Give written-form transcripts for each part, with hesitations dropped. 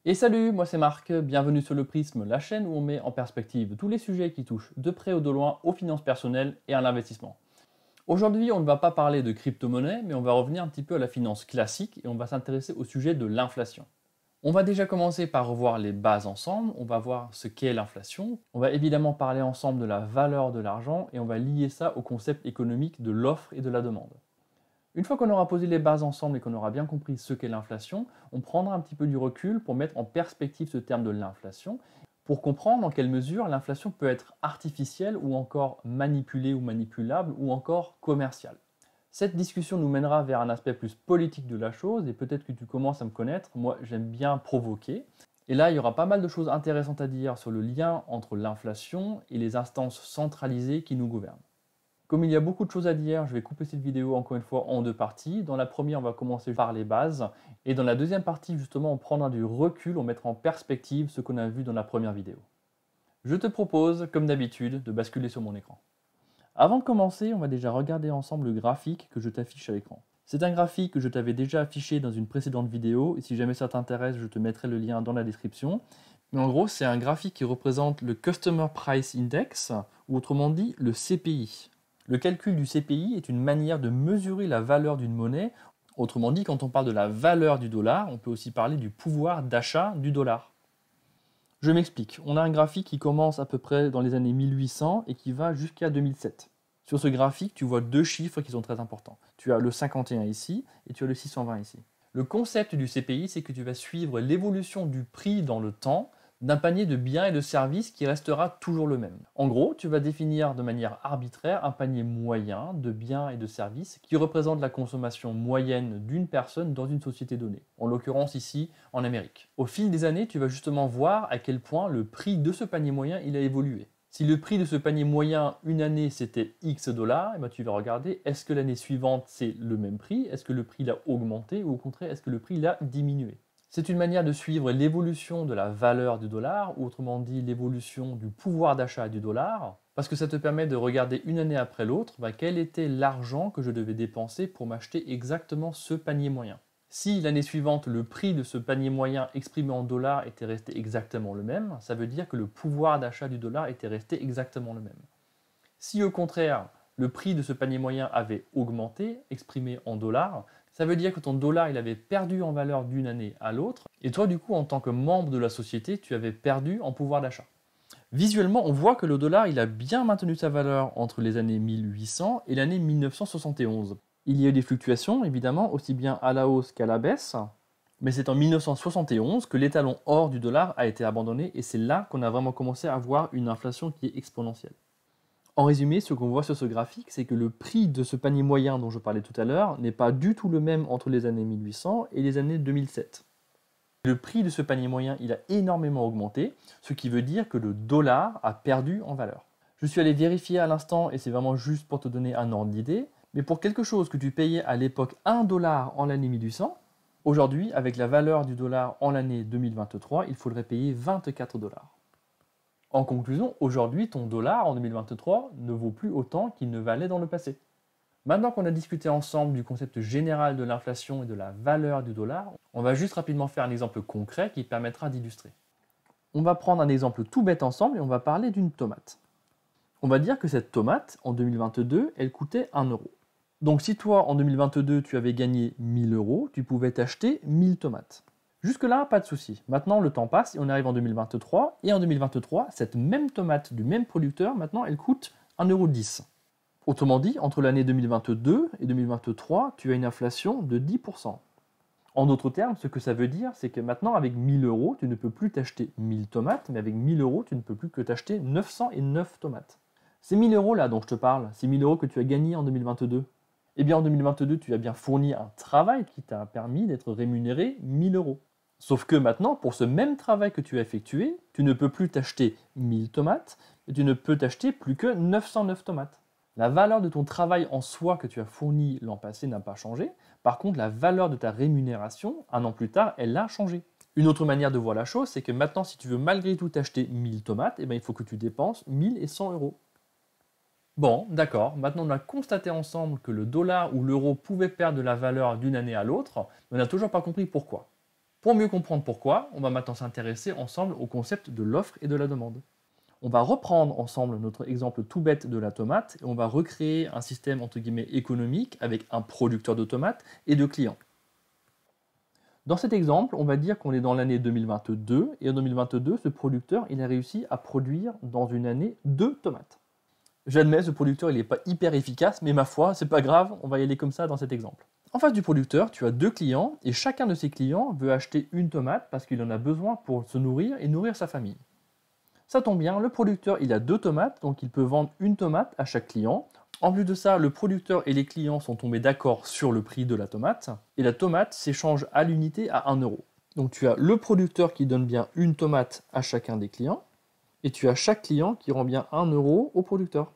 Et salut, moi c'est Marc, bienvenue sur Le Prisme, la chaîne où on met en perspective tous les sujets qui touchent de près ou de loin aux finances personnelles et à l'investissement. Aujourd'hui, on ne va pas parler de crypto-monnaie, mais on va revenir un petit peu à la finance classique et on va s'intéresser au sujet de l'inflation. On va déjà commencer par revoir les bases ensemble, on va voir ce qu'est l'inflation, on va évidemment parler ensemble de la valeur de l'argent et on va lier ça au concept économique de l'offre et de la demande. Une fois qu'on aura posé les bases ensemble et qu'on aura bien compris ce qu'est l'inflation, on prendra un petit peu du recul pour mettre en perspective ce terme de l'inflation, pour comprendre en quelle mesure l'inflation peut être artificielle ou encore manipulée ou manipulable ou encore commerciale. Cette discussion nous mènera vers un aspect plus politique de la chose et peut-être que tu commences à me connaître, moi j'aime bien provoquer. Et là, il y aura pas mal de choses intéressantes à dire sur le lien entre l'inflation et les instances centralisées qui nous gouvernent. Comme il y a beaucoup de choses à dire, je vais couper cette vidéo encore une fois en deux parties. Dans la première, on va commencer par les bases. Et dans la deuxième partie, justement, on prendra du recul, on mettra en perspective ce qu'on a vu dans la première vidéo. Je te propose, comme d'habitude, de basculer sur mon écran. Avant de commencer, on va déjà regarder ensemble le graphique que je t'affiche à l'écran. C'est un graphique que je t'avais déjà affiché dans une précédente vidéo, et si jamais ça t'intéresse, je te mettrai le lien dans la description. Mais en gros, c'est un graphique qui représente le Customer Price Index, ou autrement dit, le CPI. Le calcul du CPI est une manière de mesurer la valeur d'une monnaie. Autrement dit, quand on parle de la valeur du dollar, on peut aussi parler du pouvoir d'achat du dollar. Je m'explique. On a un graphique qui commence à peu près dans les années 1800 et qui va jusqu'à 2007. Sur ce graphique, tu vois deux chiffres qui sont très importants. Tu as le 51 ici et tu as le 620 ici. Le concept du CPI, c'est que tu vas suivre l'évolution du prix dans le temps d'un panier de biens et de services qui restera toujours le même. En gros, tu vas définir de manière arbitraire un panier moyen de biens et de services qui représente la consommation moyenne d'une personne dans une société donnée, en l'occurrence ici en Amérique. Au fil des années, tu vas justement voir à quel point le prix de ce panier moyen il a évolué. Si le prix de ce panier moyen une année c'était X dollars, et ben tu vas regarder est-ce que l'année suivante c'est le même prix, est-ce que le prix l'a augmenté ou au contraire est-ce que le prix l'a diminué. C'est une manière de suivre l'évolution de la valeur du dollar, ou autrement dit l'évolution du pouvoir d'achat du dollar, parce que ça te permet de regarder une année après l'autre quel était l'argent que je devais dépenser pour m'acheter exactement ce panier moyen. Si l'année suivante, le prix de ce panier moyen exprimé en dollars était resté exactement le même, ça veut dire que le pouvoir d'achat du dollar était resté exactement le même. Si au contraire, le prix de ce panier moyen avait augmenté, exprimé en dollars, ça veut dire que ton dollar il avait perdu en valeur d'une année à l'autre, et toi du coup en tant que membre de la société, tu avais perdu en pouvoir d'achat. Visuellement, on voit que le dollar il a bien maintenu sa valeur entre les années 1800 et l'année 1971. Il y a eu des fluctuations évidemment, aussi bien à la hausse qu'à la baisse, mais c'est en 1971 que l'étalon or du dollar a été abandonné et c'est là qu'on a vraiment commencé à voir une inflation qui est exponentielle. En résumé, ce qu'on voit sur ce graphique, c'est que le prix de ce panier moyen dont je parlais tout à l'heure n'est pas du tout le même entre les années 1800 et les années 2007. Le prix de ce panier moyen, il a énormément augmenté, ce qui veut dire que le dollar a perdu en valeur. Je suis allé vérifier à l'instant et c'est vraiment juste pour te donner un ordre d'idée, mais pour quelque chose que tu payais à l'époque 1 dollar en l'année 1800, aujourd'hui, avec la valeur du dollar en l'année 2023, il faudrait payer 24 dollars. En conclusion, aujourd'hui, ton dollar en 2023 ne vaut plus autant qu'il ne valait dans le passé. Maintenant qu'on a discuté ensemble du concept général de l'inflation et de la valeur du dollar, on va juste rapidement faire un exemple concret qui permettra d'illustrer. On va prendre un exemple tout bête ensemble et on va parler d'une tomate. On va dire que cette tomate, en 2022, elle coûtait 1 euro. Donc si toi, en 2022, tu avais gagné 1000 euros, tu pouvais t'acheter 1000 tomates. Jusque-là, pas de souci. Maintenant, le temps passe et on arrive en 2023. Et en 2023, cette même tomate du même producteur, maintenant, elle coûte 1,10 €. Autrement dit, entre l'année 2022 et 2023, tu as une inflation de 10%. En d'autres termes, ce que ça veut dire, c'est que maintenant, avec 1000 euros, tu ne peux plus t'acheter 1000 tomates, mais avec 1000 euros, tu ne peux plus que t'acheter 909 tomates. Ces 1000 euros là dont je te parle, ces 1000 euros que tu as gagnés en 2022, eh bien en 2022, tu as bien fourni un travail qui t'a permis d'être rémunéré 1000 euros. Sauf que maintenant, pour ce même travail que tu as effectué, tu ne peux plus t'acheter 1000 tomates, mais tu ne peux t'acheter plus que 909 tomates. La valeur de ton travail en soi que tu as fourni l'an passé n'a pas changé. Par contre, la valeur de ta rémunération, un an plus tard, elle a changé. Une autre manière de voir la chose, c'est que maintenant, si tu veux malgré tout t'acheter 1000 tomates, eh bien, il faut que tu dépenses 1100 euros. Bon, d'accord, maintenant on a constaté ensemble que le dollar ou l'euro pouvait perdre de la valeur d'une année à l'autre, mais on n'a toujours pas compris pourquoi. Pour mieux comprendre pourquoi, on va maintenant s'intéresser ensemble au concept de l'offre et de la demande. On va reprendre ensemble notre exemple tout bête de la tomate et on va recréer un système entre guillemets économique avec un producteur de tomates et de clients. Dans cet exemple, on va dire qu'on est dans l'année 2022 et en 2022, ce producteur il a réussi à produire dans une année 2 tomates. J'admets, ce producteur il n'est pas hyper efficace, mais ma foi, c'est pas grave, on va y aller comme ça dans cet exemple. En face du producteur, tu as 2 clients et chacun de ces clients veut acheter une tomate parce qu'il en a besoin pour se nourrir et nourrir sa famille. Ça tombe bien, le producteur il a 2 tomates, donc il peut vendre une tomate à chaque client. En plus de ça, le producteur et les clients sont tombés d'accord sur le prix de la tomate, et la tomate s'échange à l'unité à 1 euro. Donc tu as le producteur qui donne bien une tomate à chacun des clients, et tu as chaque client qui rend bien 1 euro au producteur.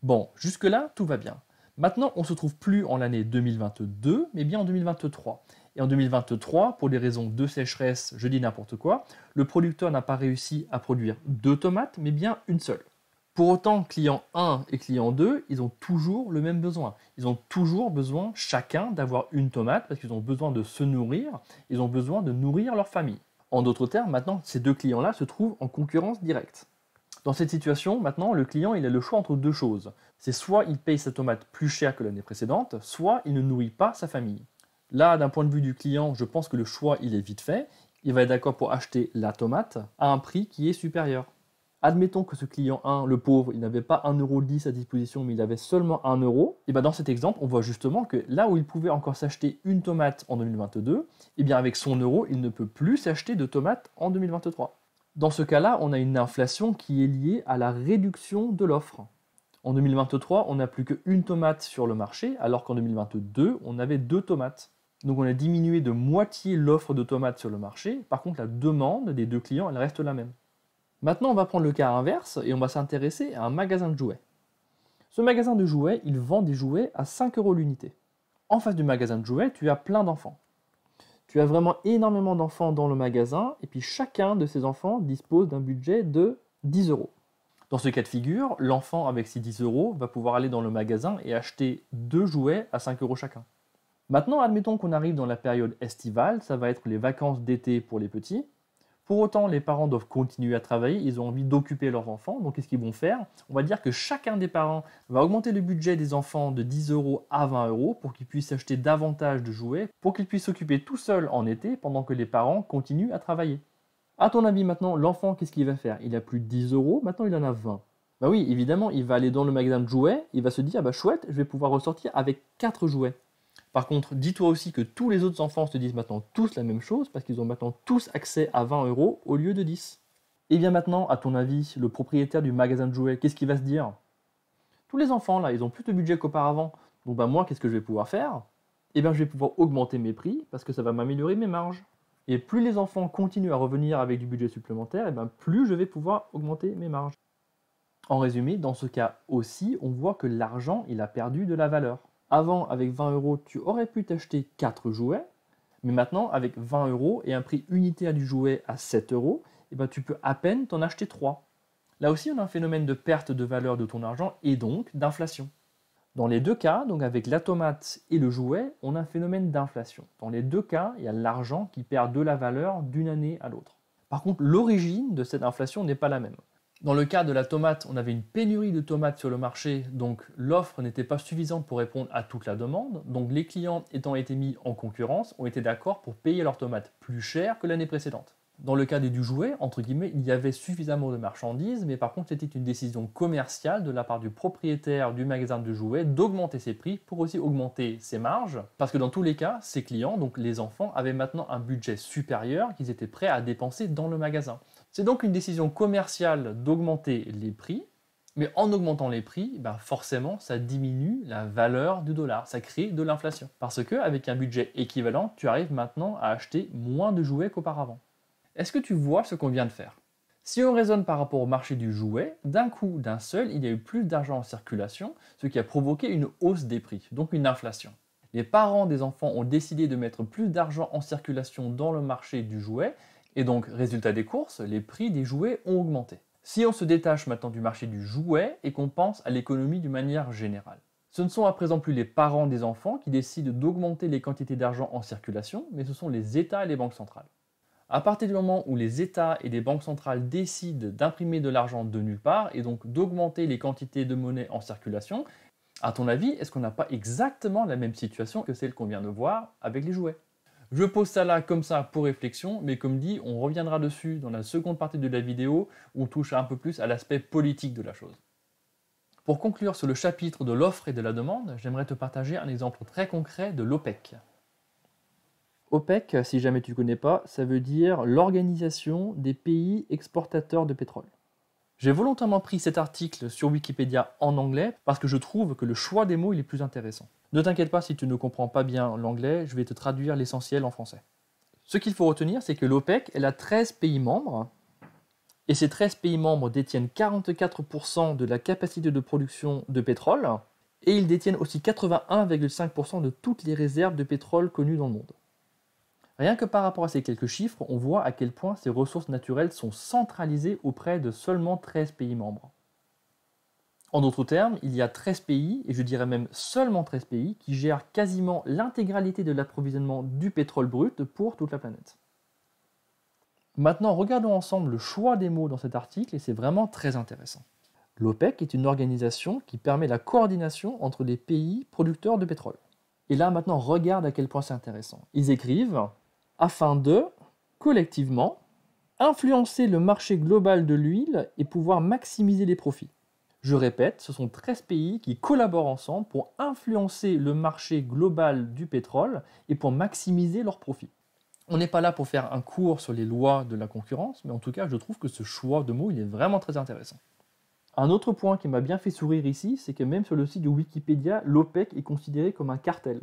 Bon, jusque-là, tout va bien. Maintenant, on ne se trouve plus en l'année 2022, mais bien en 2023. Et en 2023, pour des raisons de sécheresse, je dis n'importe quoi, le producteur n'a pas réussi à produire 2 tomates, mais bien une seule. Pour autant, client 1 et client 2, ils ont toujours le même besoin. Ils ont toujours besoin chacun d'avoir une tomate parce qu'ils ont besoin de se nourrir, ils ont besoin de nourrir leur famille. En d'autres termes, maintenant, ces 2 clients-là se trouvent en concurrence directe. Dans cette situation, maintenant, le client il a le choix entre 2 choses. C'est soit il paye sa tomate plus cher que l'année précédente, soit il ne nourrit pas sa famille. Là, d'un point de vue du client, je pense que le choix il est vite fait. Il va être d'accord pour acheter la tomate à un prix qui est supérieur. Admettons que ce client 1, le pauvre, il n'avait pas 1,10 € à disposition, mais il avait seulement 1 euro. Et bien dans cet exemple, on voit justement que là où il pouvait encore s'acheter une tomate en 2022, et bien avec son euro, il ne peut plus s'acheter de tomates en 2023. Dans ce cas-là, on a une inflation qui est liée à la réduction de l'offre. En 2023, on n'a plus qu'une tomate sur le marché, alors qu'en 2022, on avait 2 tomates. Donc on a diminué de moitié l'offre de tomates sur le marché. Par contre, la demande des 2 clients, elle reste la même. Maintenant, on va prendre le cas inverse et on va s'intéresser à un magasin de jouets. Ce magasin de jouets, il vend des jouets à 5 € l'unité. En face du magasin de jouets, tu as plein d'enfants. Tu as vraiment énormément d'enfants dans le magasin et puis chacun de ces enfants dispose d'un budget de 10 €. Dans ce cas de figure, l'enfant avec ses 10 € va pouvoir aller dans le magasin et acheter 2 jouets à 5 € chacun. Maintenant, admettons qu'on arrive dans la période estivale, ça va être les vacances d'été pour les petits. Pour autant, les parents doivent continuer à travailler, ils ont envie d'occuper leurs enfants, donc qu'est-ce qu'ils vont faire? On va dire que chacun des parents va augmenter le budget des enfants de 10 € à 20 € pour qu'ils puissent acheter davantage de jouets, pour qu'ils puissent s'occuper tout seuls en été pendant que les parents continuent à travailler. À ton avis maintenant, l'enfant, qu'est-ce qu'il va faire? Il a plus de 10 €, maintenant il en a 20. Bah oui, évidemment, il va aller dans le magasin de jouets, il va se dire, ah bah chouette, je vais pouvoir ressortir avec 4 jouets. Par contre, dis-toi aussi que tous les autres enfants se disent maintenant tous la même chose parce qu'ils ont maintenant tous accès à 20 € au lieu de 10. Et bien maintenant, à ton avis, le propriétaire du magasin de jouets, qu'est-ce qu'il va se dire? Tous les enfants là, ils ont plus de budget qu'auparavant. Donc bah moi, qu'est-ce que je vais pouvoir faire? Eh bien, je vais pouvoir augmenter mes prix parce que ça va m'améliorer mes marges. Et plus les enfants continuent à revenir avec du budget supplémentaire, et bien plus je vais pouvoir augmenter mes marges. En résumé, dans ce cas aussi, on voit que l'argent, il a perdu de la valeur. Avant, avec 20 €, tu aurais pu t'acheter 4 jouets, mais maintenant, avec 20 € et un prix unitaire du jouet à 7 €, eh ben, tu peux à peine t'en acheter 3. Là aussi, on a un phénomène de perte de valeur de ton argent et donc d'inflation. Dans les deux cas, donc avec la tomate et le jouet, on a un phénomène d'inflation. Dans les deux cas, il y a l'argent qui perd de la valeur d'une année à l'autre. Par contre, l'origine de cette inflation n'est pas la même. Dans le cas de la tomate, on avait une pénurie de tomates sur le marché, donc l'offre n'était pas suffisante pour répondre à toute la demande. Donc les clients étant été mis en concurrence, ont été d'accord pour payer leurs tomates plus cher que l'année précédente. Dans le cas du jouet, entre guillemets, il y avait suffisamment de marchandises, mais par contre c'était une décision commerciale de la part du propriétaire du magasin de jouets d'augmenter ses prix pour aussi augmenter ses marges, parce que dans tous les cas, ses clients, donc les enfants, avaient maintenant un budget supérieur qu'ils étaient prêts à dépenser dans le magasin. C'est donc une décision commerciale d'augmenter les prix, mais en augmentant les prix, ben forcément, ça diminue la valeur du dollar, ça crée de l'inflation. Parce qu'avec un budget équivalent, tu arrives maintenant à acheter moins de jouets qu'auparavant. Est-ce que tu vois ce qu'on vient de faire? Si on raisonne par rapport au marché du jouet, d'un coup, d'un seul, il y a eu plus d'argent en circulation, ce qui a provoqué une hausse des prix, donc une inflation. Les parents des enfants ont décidé de mettre plus d'argent en circulation dans le marché du jouet, et donc, résultat des courses, les prix des jouets ont augmenté. Si on se détache maintenant du marché du jouet et qu'on pense à l'économie d'une manière générale, ce ne sont à présent plus les parents des enfants qui décident d'augmenter les quantités d'argent en circulation, mais ce sont les États et les banques centrales. À partir du moment où les États et les banques centrales décident d'imprimer de l'argent de nulle part et donc d'augmenter les quantités de monnaie en circulation, à ton avis, est-ce qu'on n'a pas exactement la même situation que celle qu'on vient de voir avec les jouets? Je pose ça là comme ça pour réflexion, mais comme dit, on reviendra dessus dans la seconde partie de la vidéo où on touche un peu plus à l'aspect politique de la chose. Pour conclure sur le chapitre de l'offre et de la demande, j'aimerais te partager un exemple très concret de l'OPEC. OPEC, si jamais tu ne connais pas, ça veut dire l'Organisation des pays exportateurs de pétrole. J'ai volontairement pris cet article sur Wikipédia en anglais parce que je trouve que le choix des mots il est plus intéressant. Ne t'inquiète pas si tu ne comprends pas bien l'anglais, je vais te traduire l'essentiel en français. Ce qu'il faut retenir, c'est que l'OPEC, elle a 13 pays membres, et ces 13 pays membres détiennent 44% de la capacité de production de pétrole, et ils détiennent aussi 81,5% de toutes les réserves de pétrole connues dans le monde. Rien que par rapport à ces quelques chiffres, on voit à quel point ces ressources naturelles sont centralisées auprès de seulement 13 pays membres. En d'autres termes, il y a 13 pays, et je dirais même seulement 13 pays, qui gèrent quasiment l'intégralité de l'approvisionnement du pétrole brut pour toute la planète. Maintenant, regardons ensemble le choix des mots dans cet article, et c'est vraiment très intéressant. L'OPEC est une organisation qui permet la coordination entre les pays producteurs de pétrole. Et là, maintenant, regarde à quel point c'est intéressant. Ils écrivent « afin de, collectivement, influencer le marché global de l'huile et pouvoir maximiser les profits ». Je répète, ce sont 13 pays qui collaborent ensemble pour influencer le marché global du pétrole et pour maximiser leurs profits. On n'est pas là pour faire un cours sur les lois de la concurrence, mais en tout cas, je trouve que ce choix de mots il est vraiment très intéressant. Un autre point qui m'a bien fait sourire ici, c'est que même sur le site de Wikipédia, l'OPEC est considéré comme un cartel.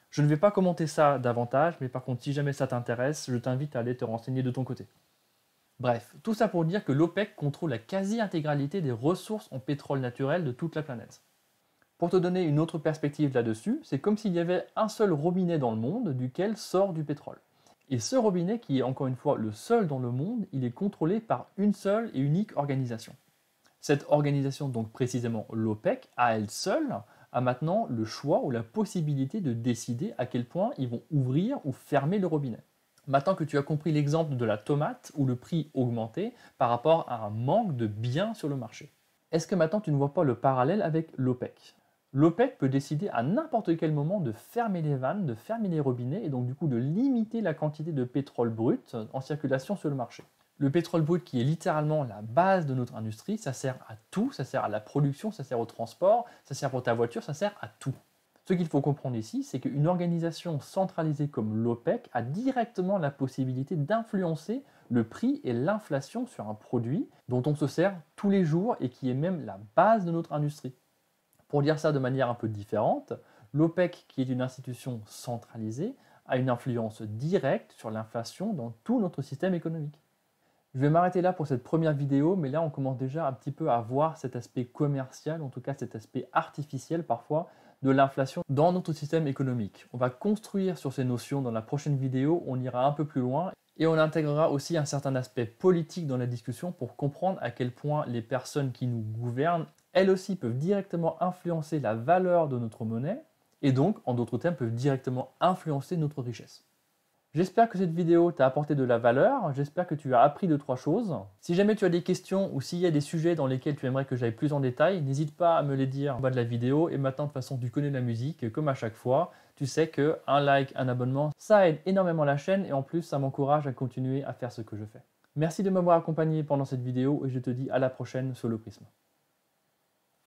Je ne vais pas commenter ça davantage, mais par contre, si jamais ça t'intéresse, je t'invite à aller te renseigner de ton côté. Bref, tout ça pour dire que l'OPEC contrôle la quasi-intégralité des ressources en pétrole naturel de toute la planète. Pour te donner une autre perspective là-dessus, c'est comme s'il y avait un seul robinet dans le monde duquel sort du pétrole. Et ce robinet, qui est encore une fois le seul dans le monde, il est contrôlé par une seule et unique organisation. Cette organisation, donc précisément l'OPEC, à elle seule, a maintenant le choix ou la possibilité de décider à quel point ils vont ouvrir ou fermer le robinet. Maintenant que tu as compris l'exemple de la tomate où le prix augmentait par rapport à un manque de biens sur le marché, est-ce que maintenant tu ne vois pas le parallèle avec l'OPEC? L'OPEC peut décider à n'importe quel moment de fermer les vannes, de fermer les robinets et donc du coup de limiter la quantité de pétrole brut en circulation sur le marché. Le pétrole brut qui est littéralement la base de notre industrie, ça sert à tout, ça sert à la production, ça sert au transport, ça sert pour ta voiture, ça sert à tout. Ce qu'il faut comprendre ici, c'est qu'une organisation centralisée comme l'OPEC a directement la possibilité d'influencer le prix et l'inflation sur un produit dont on se sert tous les jours et qui est même la base de notre industrie. Pour dire ça de manière un peu différente, l'OPEC, qui est une institution centralisée, a une influence directe sur l'inflation dans tout notre système économique. Je vais m'arrêter là pour cette première vidéo, mais là on commence déjà un petit peu à voir cet aspect commercial, en tout cas cet aspect artificiel parfois, de l'inflation dans notre système économique. On va construire sur ces notions dans la prochaine vidéo, on ira un peu plus loin et on intégrera aussi un certain aspect politique dans la discussion pour comprendre à quel point les personnes qui nous gouvernent, elles aussi peuvent directement influencer la valeur de notre monnaie et donc, en d'autres termes, peuvent directement influencer notre richesse. J'espère que cette vidéo t'a apporté de la valeur, j'espère que tu as appris 2-3 choses. Si jamais tu as des questions ou s'il y a des sujets dans lesquels tu aimerais que j'aille plus en détail, n'hésite pas à me les dire en bas de la vidéo. Et maintenant, de toute façon, tu connais la musique, comme à chaque fois. Tu sais qu'un like, un abonnement, ça aide énormément la chaîne et en plus, ça m'encourage à continuer à faire ce que je fais. Merci de m'avoir accompagné pendant cette vidéo et je te dis à la prochaine sur le Prisme.